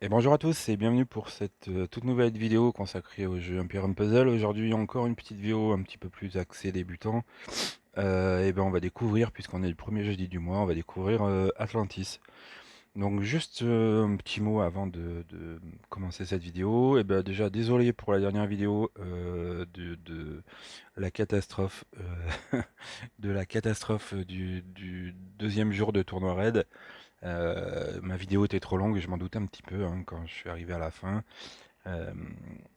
Et bonjour à tous et bienvenue pour cette toute nouvelle vidéo consacrée au jeu Imperium Puzzle. Aujourd'hui encore une petite vidéo un petit peu plus axée débutant. Et ben on va découvrir, puisqu'on est le premier jeudi du mois, on va découvrir Atlantis. Donc juste un petit mot avant de commencer cette vidéo. Et ben déjà désolé pour la dernière vidéo de la catastrophe de la catastrophe du deuxième jour de tournoi raid. Ma vidéo était trop longue, je m'en doutais un petit peu hein, quand je suis arrivé à la fin. Euh,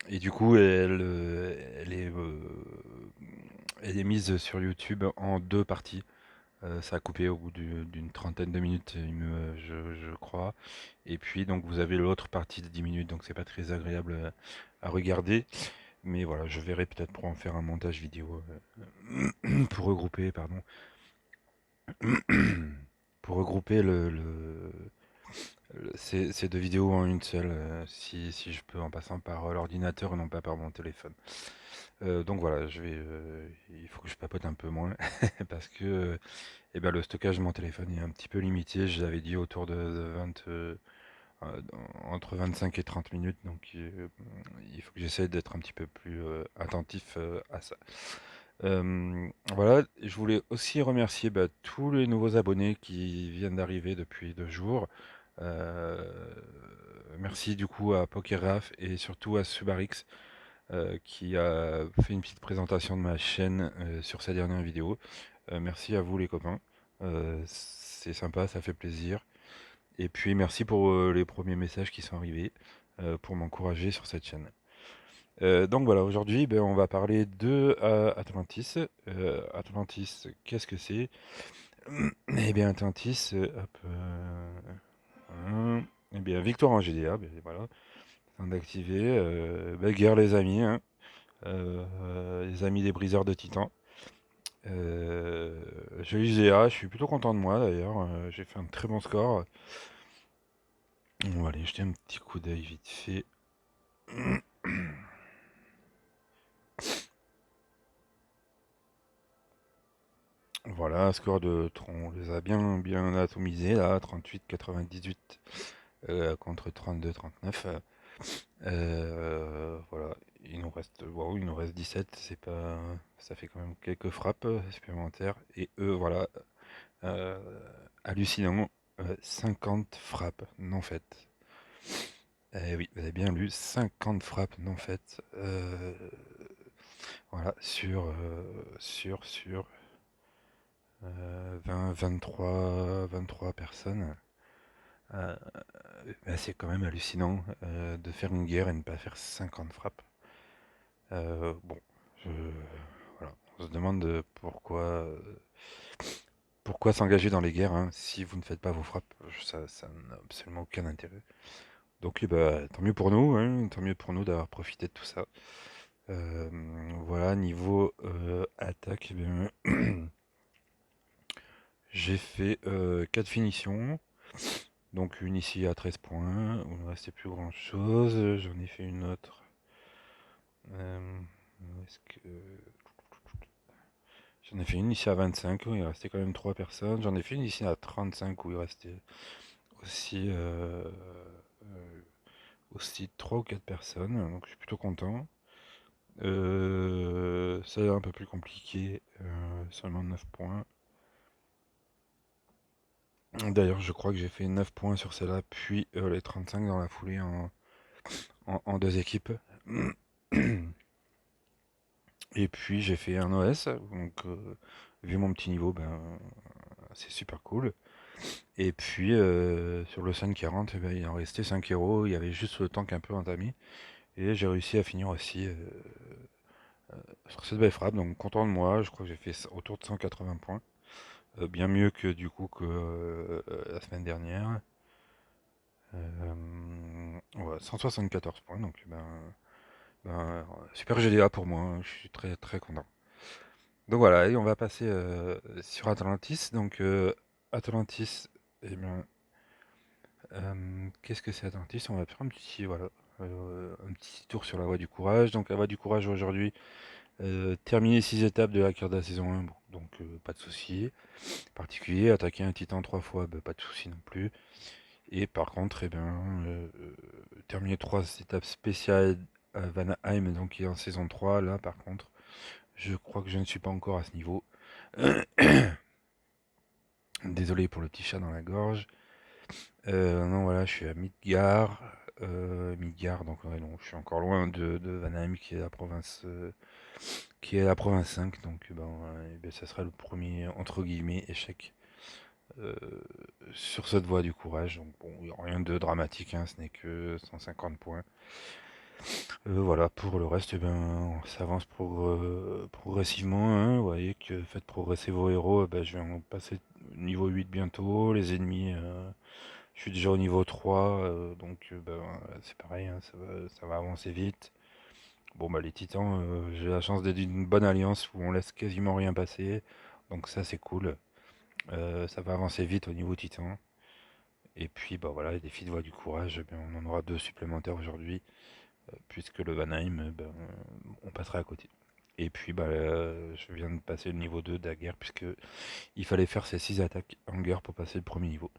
et du coup, elle est mise sur YouTube en deux parties. Ça a coupé au bout d'une trentaine de minutes, je crois. Et puis, donc, vous avez l'autre partie de 10 minutes, donc c'est pas très agréable à regarder. Mais voilà, je verrai peut-être pour en faire un montage vidéo, pour regrouper, pardon, pour regrouper ces deux vidéos en une seule, si je peux, en passant par l'ordinateur et non pas par mon téléphone. Donc voilà, il faut que je papote un peu moins parce que eh ben, le stockage de mon téléphone est un petit peu limité. Je l'avais dit autour de 20, euh, entre 25 et 30 minutes, donc il faut que j'essaie d'être un petit peu plus attentif à ça. Voilà, je voulais aussi remercier tous les nouveaux abonnés qui viennent d'arriver depuis 2 jours. Euh, Merci du coup à Pokeraf et surtout à Subarix qui a fait une petite présentation de ma chaîne sur sa dernière vidéo. Merci à vous les copains. C'est sympa, ça fait plaisir. Et puis merci pour les premiers messages qui sont arrivés pour m'encourager sur cette chaîne. Donc voilà, aujourd'hui on va parler de Atlantis. Atlantis, qu'est-ce que c'est? Eh bien Atlantis, hop, eh bien victoire en GDA, voilà, afin d'activer, guerre les amis, hein, les amis des briseurs de titans. J'ai eu GA, je suis plutôt content de moi d'ailleurs, j'ai fait un très bon score. On va aller jeter un petit coup d'œil vite fait. Voilà, score de Tron, on les a bien atomisés là, 38-98 contre 32-39. Voilà, il nous reste 17, c'est pas, ça fait quand même quelques frappes supplémentaires. Et eux, voilà, euh, hallucinant, 50 frappes non faites. Eh oui, vous avez bien lu, 50 frappes non faites. Voilà, sur 20, 23 personnes. Euh, c'est quand même hallucinant de faire une guerre et ne pas faire 50 frappes. Bon, je, voilà. On se demande pourquoi s'engager dans les guerres hein, si vous ne faites pas vos frappes. Ça n'a absolument aucun intérêt. Donc, tant mieux pour nous, hein, tant mieux pour nous d'avoir profité de tout ça. Euh, voilà, niveau attaque, eh bien, j'ai fait 4 finitions. Donc une ici à 13 points, où il ne restait plus grand chose. J'en ai fait une autre. Est-ce que... J'en ai fait une ici à 25 où il restait quand même 3 personnes. J'en ai fait une ici à 35 où il restait aussi, aussi 3 ou 4 personnes. Donc je suis plutôt content. Ça est un peu plus compliqué. Seulement 9 points. D'ailleurs, je crois que j'ai fait 9 points sur celle-là, puis les 35 dans la foulée en deux équipes. Et puis j'ai fait un OS, donc vu mon petit niveau, c'est super cool. Et puis sur le 540, il en restait 5 héros, il y avait juste le tank un peu entamé. Et j'ai réussi à finir aussi sur cette belle frappe, donc content de moi, je crois que j'ai fait autour de 180 points. Bien mieux que du coup que la semaine dernière. Ouais, 174 points, donc super GDA pour moi, hein, je suis très très content. Donc voilà, et on va passer sur Atlantis. Donc Atlantis, eh bien, qu'est-ce que c'est Atlantis? On va faire un petit tour sur la voie du courage. Donc la voie du courage aujourd'hui, terminer 6 étapes de la cure de la saison 1, bon, donc pas de souci particulier. Attaquer un titan 3 fois, pas de souci non plus. Et par contre, terminer 3 étapes spéciales à Vanaheim, donc qui est en saison 3, là par contre, je crois que je ne suis pas encore à ce niveau. Désolé pour le petit chat dans la gorge. Non, voilà, je suis à Midgard. Midgard, donc ouais, non, je suis encore loin de Vanaheim, qui est la province, qui est la province 5. Donc, ben, ça sera le premier, entre guillemets, échec euh, sur cette voie du courage. Donc, bon, y a rien de dramatique, hein, ce n'est que 150 points. Voilà, pour le reste, eh ben, on s'avance progressivement, hein. Vous voyez que faites progresser vos héros, ben, je vais en passer niveau 8 bientôt. Les ennemis, je suis déjà au niveau 3, donc ben, c'est pareil, hein, ça va avancer vite. Bon, bah les titans, j'ai la chance d'être d'une bonne alliance où on laisse quasiment rien passer, donc ça c'est cool. Ça va avancer vite au niveau titan. Et puis bah voilà, les défis de voie du courage, ben, on en aura 2 supplémentaires aujourd'hui, puisque le Vanheim, ben, on passera à côté. Et puis bah je viens de passer le niveau 2 de la guerre, puisque il fallait faire ces 6 attaques en guerre pour passer le premier niveau.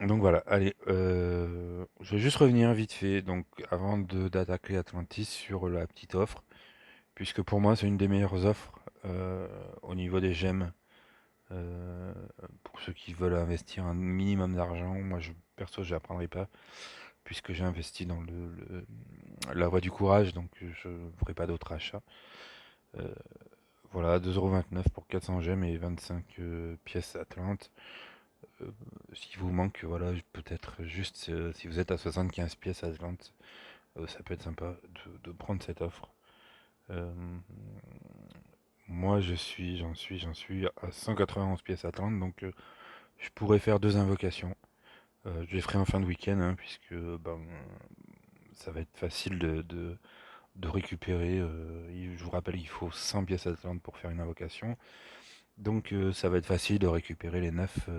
Donc voilà, allez, je vais juste revenir vite fait, donc avant d'attaquer Atlantis, sur la petite offre, puisque pour moi c'est une des meilleures offres au niveau des gemmes. euh, pour ceux qui veulent investir un minimum d'argent, moi perso je n'apprendrai pas, puisque j'ai investi dans la voie du courage, donc je ne ferai pas d'autres achats. Euh, voilà, 2,29€ pour 400 gemmes et 25 pièces Atlante. S'il vous manque, voilà, peut-être juste si vous êtes à 75 pièces Atlante, ça peut être sympa de prendre cette offre. Euh, Moi, j'en suis à 191 pièces Atlante, donc je pourrais faire 2 invocations. Je les ferai en fin de week-end, hein, puisque ben, ça va être facile de récupérer. Je vous rappelle, il faut 100 pièces Atlante pour faire une invocation. Donc ça va être facile de récupérer les 9.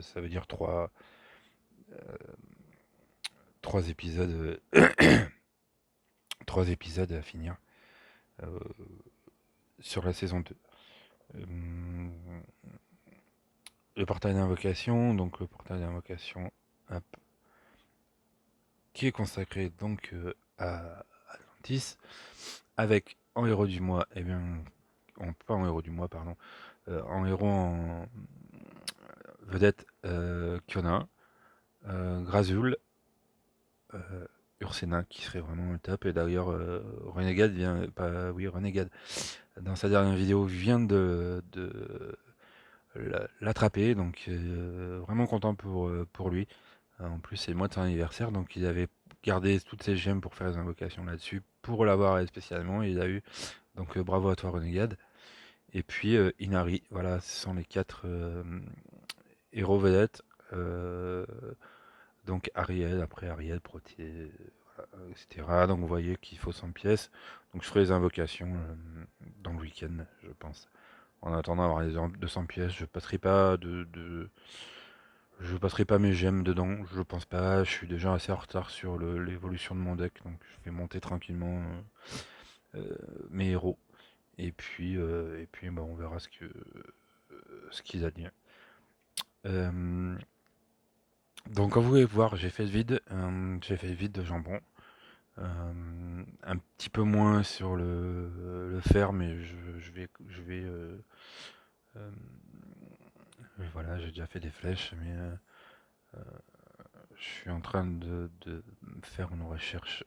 Ça veut dire 3 épisodes, 3 épisodes à finir euh, sur la saison 2. Euh, le portail d'invocation, donc le portail d'invocation, hop, qui est consacré donc à Atlantis, avec en héros du mois, eh bien, pas en héros du mois, pardon, en héros en vedette Kiona, Grazul, euh, Ursena, qui serait vraiment le top. Et d'ailleurs, Renegade vient, pas, oui, Renegade, dans sa dernière vidéo, vient de l'attraper, donc vraiment content pour lui. En plus, c'est le mois de son anniversaire, donc il avait gardé toutes ses gemmes pour faire les invocations là-dessus, pour l'avoir spécialement, et il a eu. Donc bravo à toi, Renegade. Et puis Inari, voilà, ce sont les 4 héros vedettes. Euh, donc Ariel, après Ariel, Proté, voilà, etc. Donc vous voyez qu'il faut 100 pièces. Donc je ferai les invocations dans le week-end, je pense. En attendant d'avoir les 200 pièces, je passerai pas mes gemmes dedans, je pense pas. Je suis déjà assez en retard sur l'évolution de mon deck, donc je vais monter tranquillement mes héros. Et puis bah, on verra ce qu'ils adviennent. Euh, donc comme vous pouvez voir, j'ai fait le vide de jambon. Un petit peu moins sur le fer, mais euh, voilà, j'ai déjà fait des flèches, mais je suis en train de faire une recherche,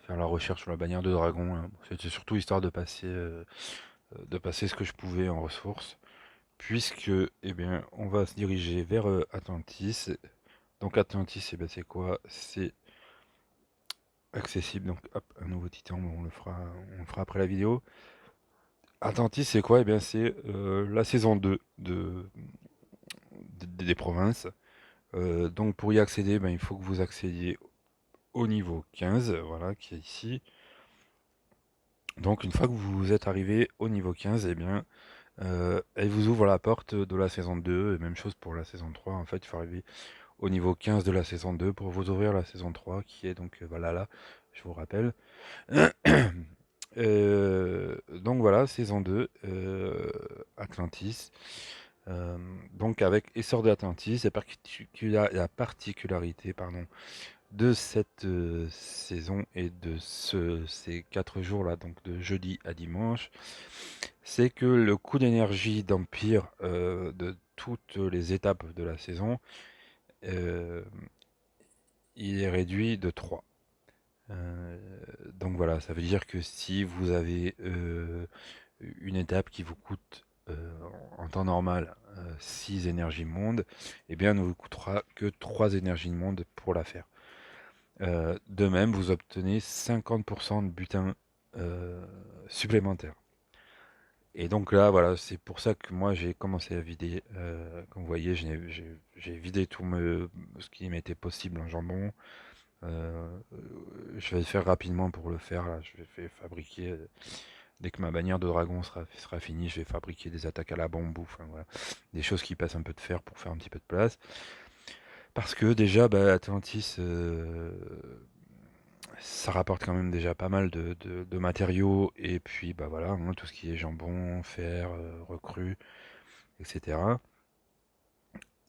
faire la recherche sur la bannière de dragon, hein. C'était surtout histoire de passer ce que je pouvais en ressources, puisque, eh bien, on va se diriger vers Atlantis. Donc Atlantis, eh ben, c'est quoi? C'est accessible. Donc hop, un nouveau titan, mais on le fera après la vidéo. Atlantis, c'est quoi? Eh bien, c'est la saison 2 des provinces. Donc pour y accéder, ben, il faut que vous accédiez au niveau 15, voilà, qui est ici. Donc une fois que vous êtes arrivé au niveau 15, eh bien, elle vous ouvre la porte de la saison 2, et même chose pour la saison 3. En fait, il faut arriver au niveau 15 de la saison 2 pour vous ouvrir la saison 3, qui est donc, voilà, là, je vous rappelle. Donc voilà, saison 2, Atlantis. Donc avec Essor de l'Atlantis, la particularité pardon, de cette saison et de ces 4 jours-là, donc de jeudi à dimanche, c'est que le coût d'énergie d'Empire de toutes les étapes de la saison, euh, il est réduit de 3. Euh, donc voilà, ça veut dire que si vous avez une étape qui vous coûte en temps normal 6 énergies mondes, eh bien ne vous coûtera que 3 énergies de monde pour la faire. De même, vous obtenez 50% de butin euh, supplémentaire. Et donc là, voilà, c'est pour ça que moi j'ai commencé à vider. Comme vous voyez, j'ai vidé ce qui m'était possible en jambon. Euh, je vais le faire rapidement pour le faire. Là, je vais fabriquer, dès que ma bannière de dragon sera finie, je vais fabriquer des attaques à la bambou. Enfin, voilà, des choses qui passent un peu de fer pour faire un petit peu de place. Parce que déjà, bah, Atlantis, ça rapporte quand même déjà pas mal de matériaux. Et puis, bah voilà, hein, tout ce qui est jambon, fer, recrue, etc.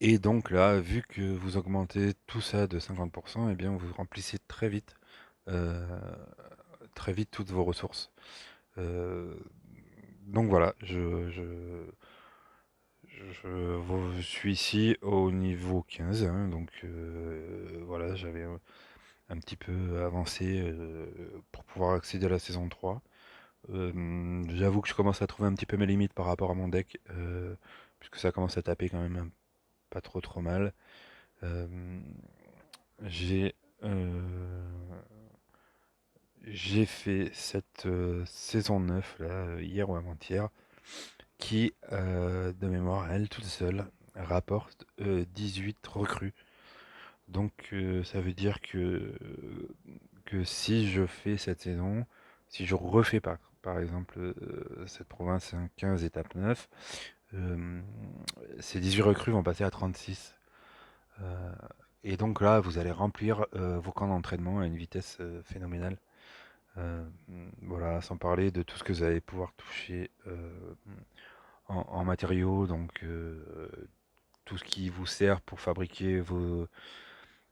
Et donc là, vu que vous augmentez tout ça de 50%, eh bien vous remplissez euh, très vite toutes vos ressources. Euh, donc voilà, je suis ici au niveau 15, hein, donc voilà, j'avais un petit peu avancé pour pouvoir accéder à la saison 3. J'avoue que je commence à trouver un petit peu mes limites par rapport à mon deck, puisque ça commence à taper quand même pas trop mal. Euh, j'ai euh, j'ai fait cette saison 9 là, hier ou avant-hier, qui, de mémoire, elle toute seule, rapporte 18 recrues. Donc ça veut dire que si je fais cette saison, si je refais par exemple cette province 15 étape 9, euh, ces 18 recrues vont passer à 36. Euh, et donc là, vous allez remplir vos camps d'entraînement à une vitesse phénoménale. Euh, voilà, sans parler de tout ce que vous allez pouvoir toucher en matériaux, donc tout ce qui vous sert pour fabriquer vos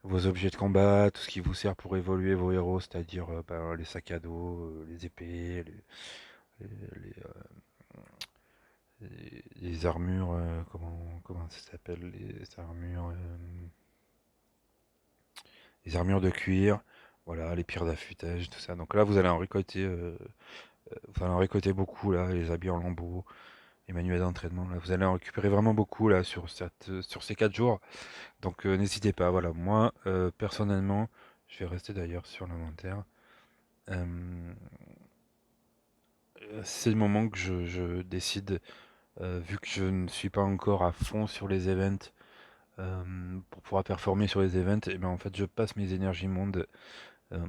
objets de combat, tout ce qui vous sert pour évoluer vos héros, c'est-à-dire ben, les sacs à dos, les épées, les, les, les armures, comment ça s'appelle, les armures de cuir, voilà, les pierres d'affûtage, tout ça. Donc là, vous allez en récolter beaucoup là, les habits en lambeaux, les manuels d'entraînement. Là, vous allez en récupérer vraiment beaucoup là sur ces 4 jours. Donc n'hésitez pas. Voilà, moi personnellement, je vais rester d'ailleurs sur l'inventaire. Euh, c'est le moment que je décide, vu que je ne suis pas encore à fond sur les events, pour pouvoir performer sur les events, et bien en fait je passe mes énergies mondes euh,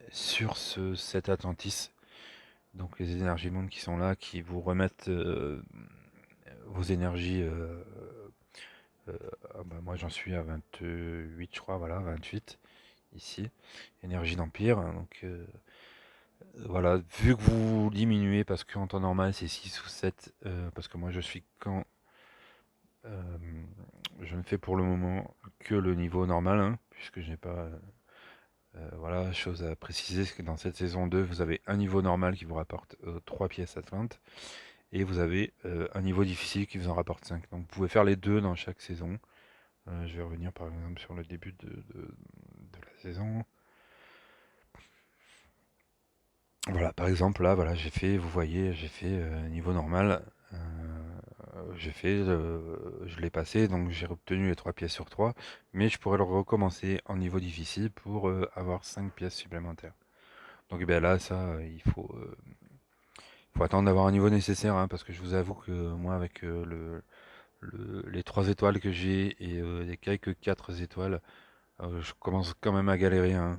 sur cet Atlantis. Donc les énergies mondes qui sont là, qui vous remettent vos énergies. Ah bah, moi j'en suis à 28 je crois, voilà, 28 ici. Énergie d'Empire, hein, donc voilà, vu que vous diminuez, parce qu'en temps normal c'est 6 ou 7, parce que moi je suis quand... euh, je ne fais pour le moment que le niveau normal, hein, puisque je n'ai pas... voilà, chose à préciser, c'est que dans cette saison 2, vous avez un niveau normal qui vous rapporte 3 pièces Atlantes, et vous avez un niveau difficile qui vous en rapporte 5. Donc vous pouvez faire les deux dans chaque saison. Je vais revenir par exemple sur le début de la saison. Voilà, par exemple, là, voilà, vous voyez, j'ai fait niveau normal. Je l'ai passé, donc j'ai obtenu les 3 pièces sur 3, mais je pourrais le recommencer en niveau difficile pour avoir 5 pièces supplémentaires. Donc eh bien là, ça, faut attendre d'avoir un niveau nécessaire, hein, parce que je vous avoue que moi, avec les 3 étoiles que j'ai et les quelques 4 étoiles, je commence quand même à galérer, hein.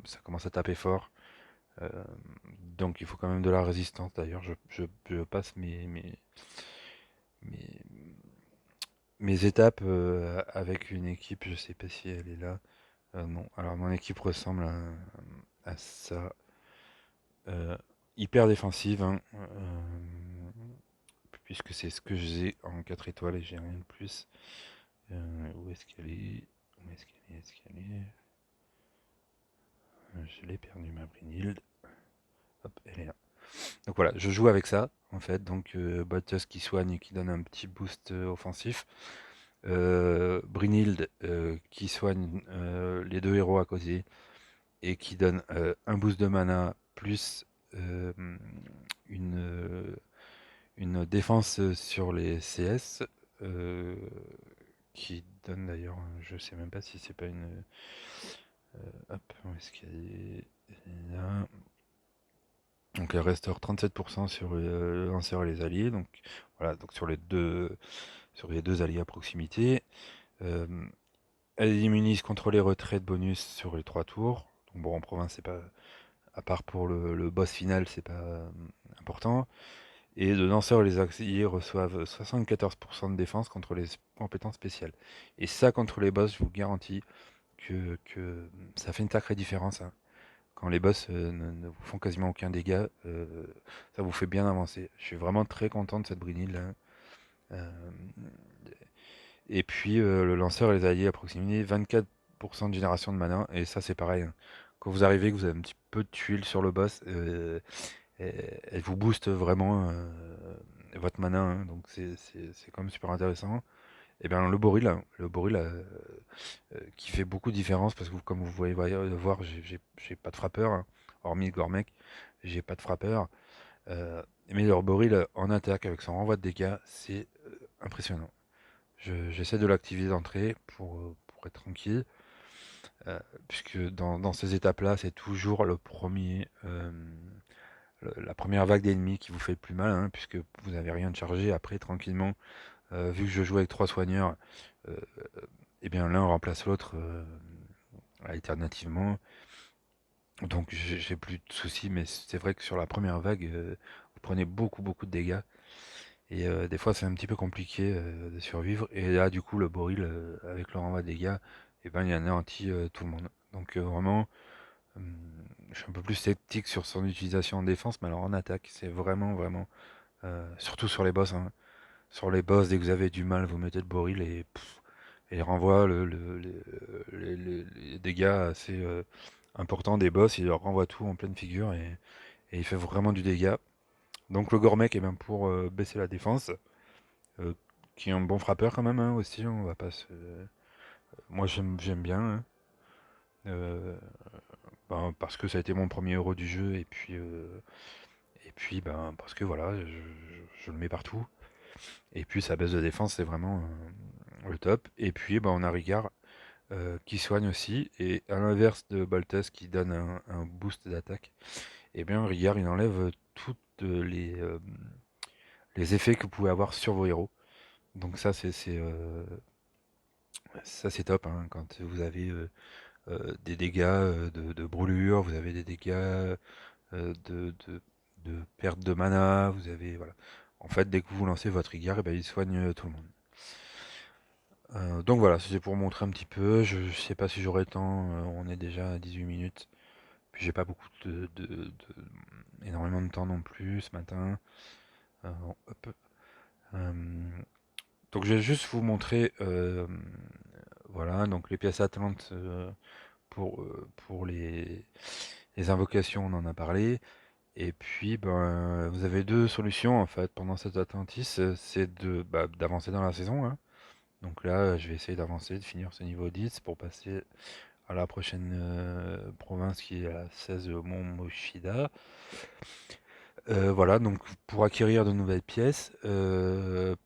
Ça commence à taper fort. Euh, donc il faut quand même de la résistance. D'ailleurs, je passe mes, mes étapes avec une équipe, je sais pas si elle est là. Non, alors mon équipe ressemble à ça. Euh, Hyper défensive, hein. puisque c'est ce que j'ai en 4 étoiles et j'ai rien de plus. Où est-ce qu'elle est? Où est-ce qu'elle est? Est-ce qu'elle est? Je l'ai perdu ma Brynhild. Hop, elle est là. Donc voilà, je joue avec ça, en fait. Donc Boltus qui soigne et qui donne un petit boost offensif. Brynhild qui soigne les deux héros à côté et qui donne un boost de mana plus euh, une, euh, une défense sur les CS euh, qui donne d'ailleurs, je sais même pas si c'est pas une. Hop, où est-ce qu'elle est? Elle est là. Donc elle restaure 37% sur le lanceur et les alliés. Donc voilà, donc sur les deux alliés à proximité. Euh, Elle immunise contre les retraits de bonus sur les 3 tours. Donc bon, en province, c'est pas. À part pour le boss final, c'est pas important. Et le lanceur et les alliés reçoivent 74% de défense contre les compétences spéciales. Et ça, contre les boss, je vous garantis que ça fait une sacrée différence, hein. Quand les boss ne vous font quasiment aucun dégât, ça vous fait bien avancer. Je suis vraiment très content de cette Brynhild là. Euh, et puis le lanceur et les alliés à proximité, 24% de génération de mana, et ça c'est pareil, hein. Quand vous arrivez, que vous avez un petit peu de tuiles sur le boss, elle vous booste vraiment votre mana, hein. Donc c'est quand même super intéressant. Et bien le Boril qui fait beaucoup de différence parce que comme vous pouvez voir, j'ai pas de frappeur, hein. Hormis Gormek, j'ai pas de frappeur. Mais le Boril en attaque avec son renvoi de dégâts, c'est impressionnant. J'essaie de l'activer d'entrée pour être tranquille, euh, puisque dans ces étapes-là, c'est toujours la première vague d'ennemis qui vous fait le plus mal, hein, puisque vous n'avez rien de chargé. Après, tranquillement, vu que je joue avec 3 soigneurs, euh, et bien l'un remplace l'autre alternativement. Donc j'ai plus de soucis, mais c'est vrai que sur la première vague, vous prenez beaucoup beaucoup de dégâts. Et des fois c'est un petit peu compliqué de survivre. Et là du coup le Boril avec le renvoi de dégâts, et ben il anéantit tout le monde. Donc vraiment, hum, je suis un peu plus sceptique sur son utilisation en défense, mais alors en attaque, c'est vraiment vraiment, surtout sur les boss, hein. Sur les boss, dès que vous avez du mal, vous mettez le Boril et et il renvoie les dégâts assez importants des boss, il leur renvoie tout en pleine figure et il fait vraiment du dégât. Donc le Gormek est bien pour baisser la défense, euh, qui est un bon frappeur quand même, hein, aussi, on va pas se. Moi j'aime bien, hein. Euh, ben, parce que ça a été mon premier euro du jeu et puis ben parce que voilà, je le mets partout. Et puis sa baisse de défense c'est vraiment le top. Et puis ben, on a Rigard qui soigne aussi. Et à l'inverse de Boltez qui donne un boost d'attaque, et bien Rigard il enlève toutes les effets que vous pouvez avoir sur vos héros. Donc ça c'est top, hein, quand vous avez des dégâts de brûlure, vous avez des dégâts de perte de mana, vous avez voilà. En fait, dès que vous lancez votre Rigard, et ben, il soigne tout le monde. Donc voilà, c'était pour montrer un petit peu. Je sais pas si j'aurai le temps. On est déjà à 18 minutes. Puis j'ai pas beaucoup énormément de temps non plus ce matin. Hop. Euh, donc je vais juste vous montrer, voilà, donc les pièces atlantes pour les invocations, on en a parlé. Et puis, ben, vous avez deux solutions en fait pendant cette Atlantis, c'est d'avancer dans la saison, hein. Donc là, je vais essayer d'avancer, de finir ce niveau 10 pour passer à la prochaine province qui est la 16 Mont Moshida. Voilà, donc pour acquérir de nouvelles pièces,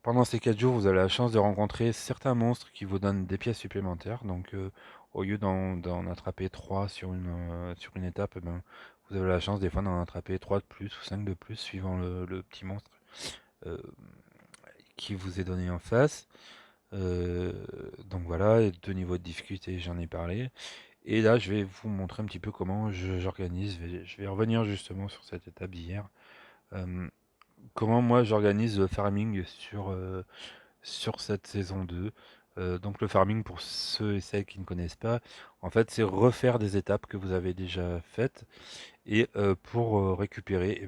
pendant ces 4 jours, vous avez la chance de rencontrer certains monstres qui vous donnent des pièces supplémentaires. Donc au lieu d'en attraper 3 sur une étape, eh ben, vous avez la chance des fois d'en attraper 3 de plus ou 5 de plus suivant le petit monstre euh, qui vous est donné en face. Euh, donc voilà, et deux niveaux de difficulté, j'en ai parlé. Et là, je vais vous montrer un petit peu comment j'organise. Je vais revenir justement sur cette étape d'hier. Euh, Comment moi j'organise le farming sur cette saison 2. Donc le farming, pour ceux et celles qui ne connaissent pas, en fait c'est refaire des étapes que vous avez déjà faites et pour récupérer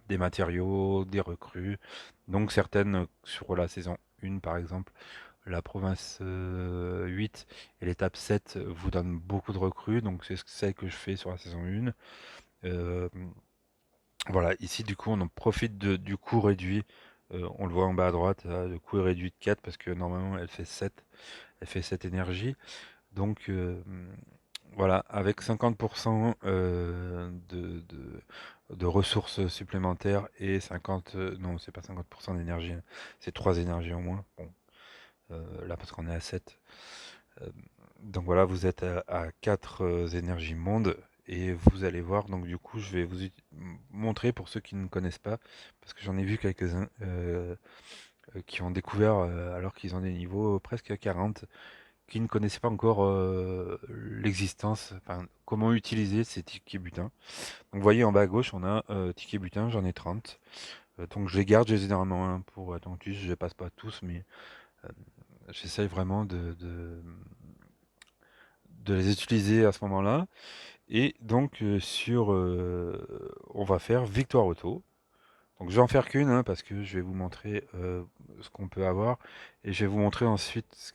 des matériaux, des recrues. Donc certaines sur la saison 1 par exemple, la province 8 et l'étape 7 vous donnent beaucoup de recrues, donc c'est celle que je fais sur la saison 1. Euh, voilà, ici du coup on en profite du coût réduit. On le voit en bas à droite, le coût est réduit de 4 parce que normalement elle fait 7 énergies. Donc voilà, avec 50% de ressources supplémentaires et 50, non, c'est pas 50% d'énergie, hein, c'est 3 énergies en moins. Bon, là parce qu'on est à 7. Euh, donc voilà, vous êtes à 4 énergies mondes et vous allez voir. Donc du coup, je vais vous montrer pour ceux qui ne connaissent pas, parce que j'en ai vu quelques-uns qui ont découvert alors qu'ils ont des niveaux presque à 40 qui ne connaissaient pas encore l'existence, enfin comment utiliser ces tickets butins. Donc vous voyez en bas à gauche, on a tickets butins, j'en ai 30. Donc je les garde, je les ai généralement un pour Atlantis, je les passe pas tous, mais euh, j'essaye vraiment de les utiliser à ce moment-là. Et donc on va faire victoire auto. Donc je vais en faire qu'une hein, parce que je vais vous montrer ce qu'on peut avoir et je vais vous montrer ensuite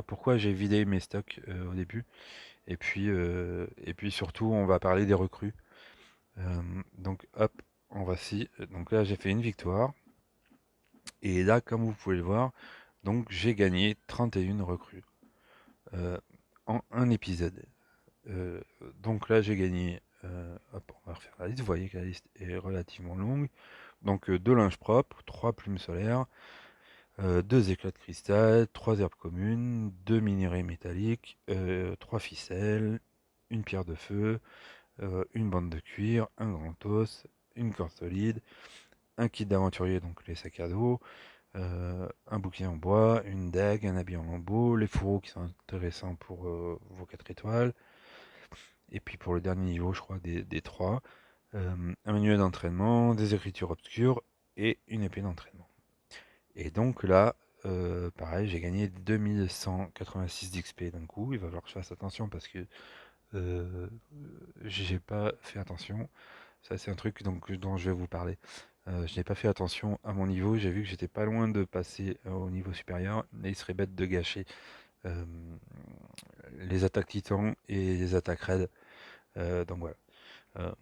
pourquoi j'ai vidé mes stocks au début. Et puis surtout, on va parler des recrues. Donc hop, on va ci. Donc là, j'ai fait une victoire. Et là, comme vous pouvez le voir, donc j'ai gagné 31 recrues euh, en un épisode. Euh, donc là, j'ai gagné. Hop, on va refaire la liste. Vous voyez que la liste est relativement longue. Donc deux linges propres, trois plumes solaires, deux éclats de cristal, trois herbes communes, deux minerais métalliques, trois ficelles, une pierre de feu, une bande de cuir, un grand os, une corde solide, un kit d'aventurier, donc les sacs à dos, un bouclier en bois, une dague, un habit en lambeaux, les fourreaux qui sont intéressants pour vos 4 étoiles, et puis pour le dernier niveau, je crois, des 3, un manuel d'entraînement, des écritures obscures et une épée d'entraînement. Et donc là, pareil, j'ai gagné 2186 d'XP d'un coup. Il va falloir que je fasse attention parce que j'ai pas fait attention. Ça, c'est un truc dont je vais vous parler. Je n'ai pas fait attention à mon niveau. J'ai vu que j'étais pas loin de passer au niveau supérieur. Et il serait bête de gâcher euh, les attaques titans et les attaques raids. Donc voilà. Euh,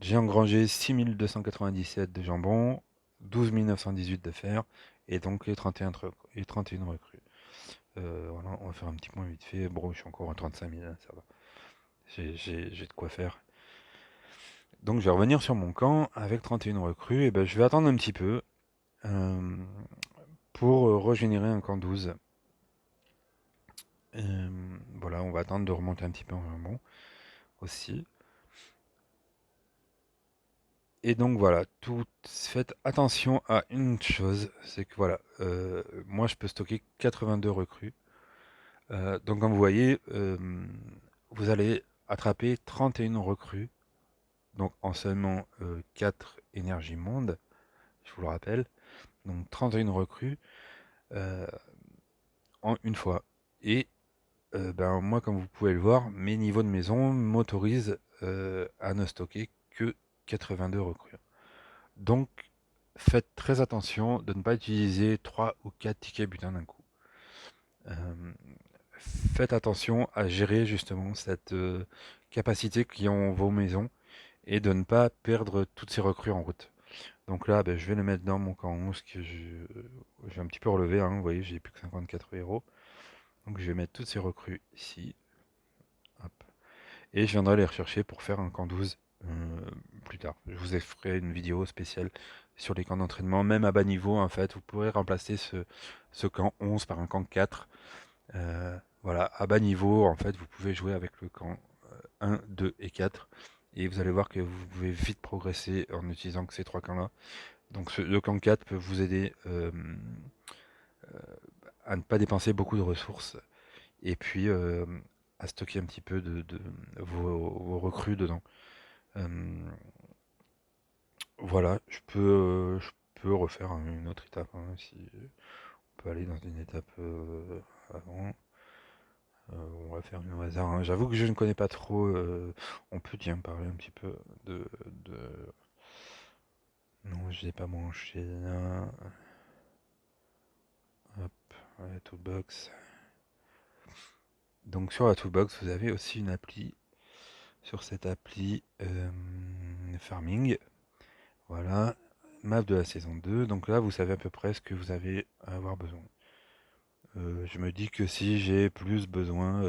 j'ai engrangé 6297 de jambon, 12 918 de fer et donc les 31 recrues. Voilà, on va faire un petit point vite fait. Bon, je suis encore à 35 000, hein, ça va. J'ai de quoi faire. Donc je vais revenir sur mon camp avec 31 recrues. Et ben, je vais attendre un petit peu euh, pour régénérer un camp 12. Voilà, on va attendre de remonter un petit peu en jambon aussi. Et donc voilà, faites attention à une chose, c'est que voilà, moi je peux stocker 82 recrues. Donc comme vous voyez, vous allez attraper 31 recrues, donc en seulement 4 énergies mondes, je vous le rappelle. Donc 31 recrues euh, en une fois. Et ben, moi, comme vous pouvez le voir, mes niveaux de maison m'autorisent à ne stocker que 82 recrues. Donc, faites très attention de ne pas utiliser 3 ou 4 tickets butin d'un coup. Euh, faites attention à gérer justement cette capacité qui ont vos maisons et de ne pas perdre toutes ces recrues en route. Donc là, ben, je vais les mettre dans mon camp 11 que j'ai un petit peu relevé. Hein, vous voyez, j'ai plus que 54 héros. Donc je vais mettre toutes ces recrues ici. Hop. Et je viendrai les rechercher pour faire un camp 12 plus tard. Je vous ferai une vidéo spéciale sur les camps d'entraînement, même à bas niveau en fait. Vous pourrez remplacer ce camp 11 par un camp 4. Voilà, à bas niveau en fait, vous pouvez jouer avec le camp 1, 2 et 4. Et vous allez voir que vous pouvez vite progresser en utilisant que ces trois camps-là. Donc le camp 4 peut vous aider à ne pas dépenser beaucoup de ressources et puis à stocker un petit peu de vos recrues dedans. Euh, voilà, je peux refaire une autre étape, hein, si on peut aller dans une étape avant. On va faire une au hasard, hein. J'avoue que je ne connais pas trop. On peut tiens parler un petit peu de... Non, je l'ai pas branché là. Hop, la toolbox. Donc sur la toolbox, vous avez aussi une appli. Sur cette appli Farming, voilà, map de la saison 2. Donc là, vous savez à peu près ce que vous avez à avoir besoin. Je me dis que si j'ai plus besoin,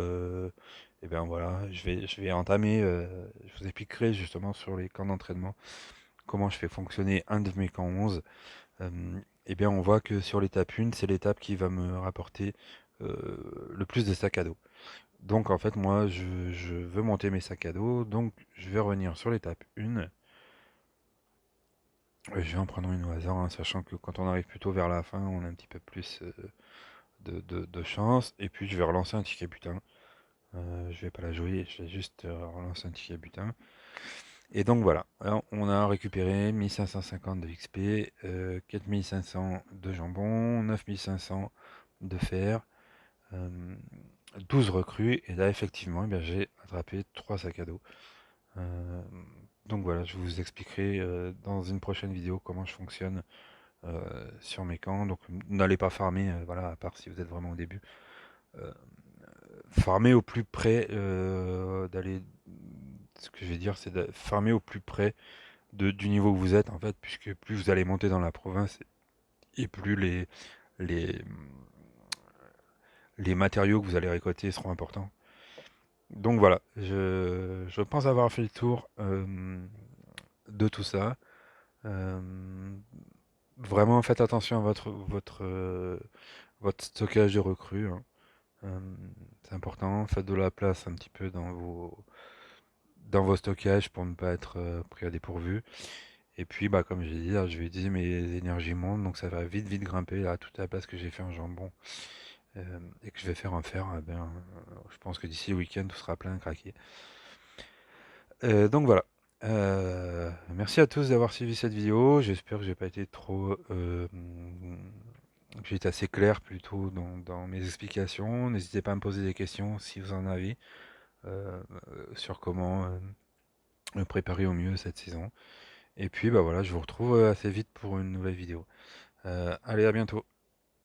et bien voilà, je vais entamer, je vous expliquerai justement sur les camps d'entraînement comment je fais fonctionner un de mes camps 11. Et bien on voit que sur l'étape 1, c'est l'étape qui va me rapporter le plus de sacs à dos. Donc en fait moi je veux monter mes sacs à dos, donc je vais revenir sur l'étape 1. Je vais en prendre une au hasard, hein, sachant que quand on arrive plutôt vers la fin, on a un petit peu plus de chance. Et puis je vais relancer un ticket butin. Je vais pas la jouer, je vais juste relancer un ticket butin. Et donc voilà, alors, on a récupéré 1550 de XP, 4500 de jambon, 9500 de fer, euh, 12 recrues, et là effectivement eh bien, j'ai attrapé 3 sacs à dos. Euh, donc voilà, je vous expliquerai dans une prochaine vidéo comment je fonctionne sur mes camps. Donc n'allez pas farmer, voilà, à part si vous êtes vraiment au début. Euh, Farmer au plus près d'aller. Ce que je vais dire, c'est de farmer au plus près du niveau où vous êtes, en fait, puisque plus vous allez monter dans la province et plus les, les matériaux que vous allez récolter seront importants. Donc voilà, je pense avoir fait le tour de tout ça. Euh, Vraiment, faites attention à votre stockage de recrues, hein. Euh, c'est important. Faites de la place un petit peu dans vos stockages pour ne pas être pris à dépourvu. Et puis, bah, comme j'ai dit, là, je vais utiliser mes énergies mondes, donc ça va vite, vite grimper là, toute la place que j'ai fait en jambon et que je vais faire en fer. Eh bien, je pense que d'ici le week-end, tout sera plein à craquer. Donc voilà. Merci à tous d'avoir suivi cette vidéo. J'espère que j'ai pas été trop, que j'ai été assez clair plutôt dans mes explications. N'hésitez pas à me poser des questions si vous en avez sur comment me préparer au mieux cette saison. Et puis bah voilà, je vous retrouve assez vite pour une nouvelle vidéo. Allez, à bientôt.